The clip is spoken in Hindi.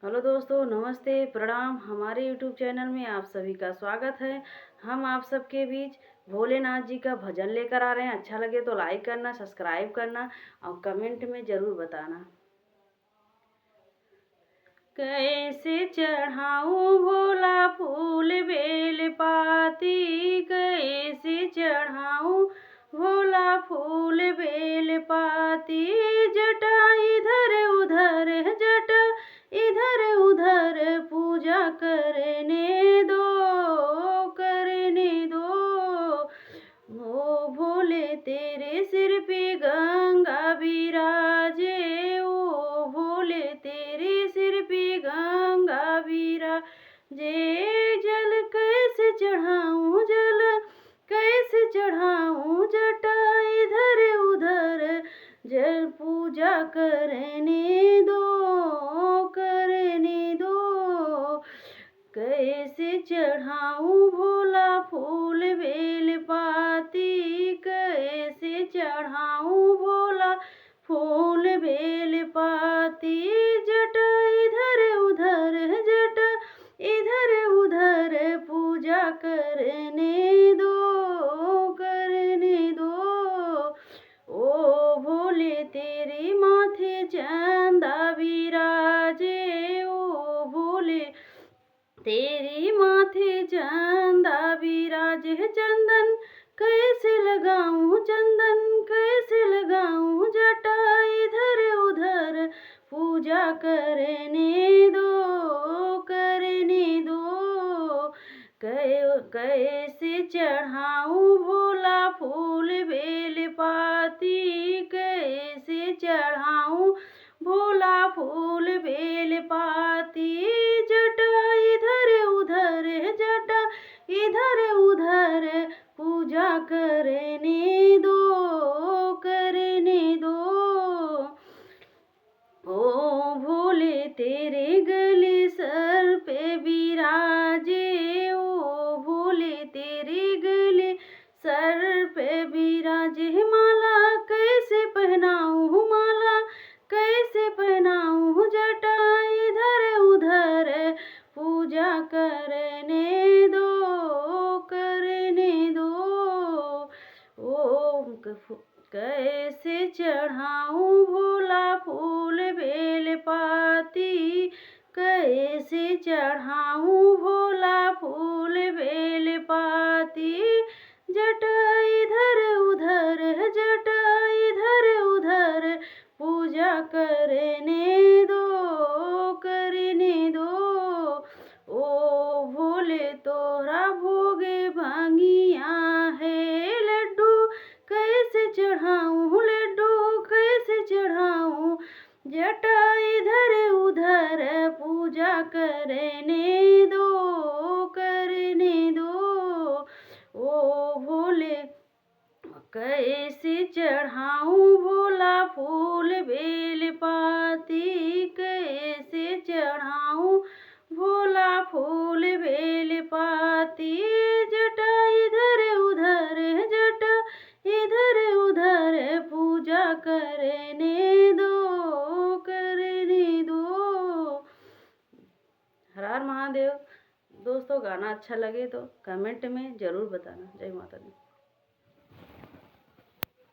हेलो दोस्तों, नमस्ते, प्रणाम। हमारे यूट्यूब चैनल में आप सभी का स्वागत है। हम आप सबके बीच भोलेनाथ जी का भजन लेकर आ रहे हैं। अच्छा लगे तो लाइक करना, सब्सक्राइब करना और कमेंट में ज़रूर बताना। कैसे चढ़ाऊँ भोला फूल बेल पाती, कैसे चढ़ाऊँ भोला फूल बेल पाती। जटा इधर उधर, जटा इधर उधर पूजा करने दो, करने दो। ओ भोले तेरे सिर पे गंगा विराजे, ओ भोले तेरे सिर पे गंगा विराजे। जल कैसे चढ़ाऊँ, जल कैसे चढ़ाऊँ, जटा इधर उधर जल पूजा करने दो, करने दो। कैसे चढ़ाऊँ भोला फूल बेल पाती, कैसे चढ़ाऊँ भोला फूल बेल पाती। जटा इधर उधर, जटा इधर उधर पूजा करने दो, करने दो। ओ भोले तेरे माथे चंदा विराजे, ओ भोले तेरे माथे चंदा विराजे। चंदन कैसे लगाऊं, चंदन कैसे लगाऊं, जटा इधर उधर पूजा करने दो, करने दो। कैसे चढ़ाऊं भोला फूल बेल पाती, कैसे चढ़ाऊं भोला फूल बेल पाती। जटा इधर उधर, जटा इधर उधर पूजा करने दो, करने दो। ओ भोले तेरे गले सर पे विराजे, ओ भोले तेरे गले सर पे विराजे। माला कैसे पहनाऊँ, माला कैसे पहनाऊँ, जटा इधर उधर पूजा करने दो, करने दो। ओम कैसे चढ़ाऊँ भोला फूल बेल पाती, कैसे चढ़ाऊँ भोला फूल बेल पाती। जटा इधर उधर, जटा इधर उधर पूजा करने दो, करने दो। ओ भोले तोरा भोगे भांगिया है, लड्डू कैसे चढ़ाऊँ, लड्डू कैसे चढ़ाऊँ, जटा इधर उधर पूजा करने दो, करने दो। ओ भोले कैसे चढ़ाऊँ भोला फूल बेल पाती, कैसे चढ़ाऊँ भोला फूल बेल पाती। जटा इधर उधर, जटा इधर उधर पूजा करने दो, करने दो। हर हर महादेव। दोस्तों, गाना अच्छा लगे तो कमेंट में ज़रूर बताना। जय माता दी।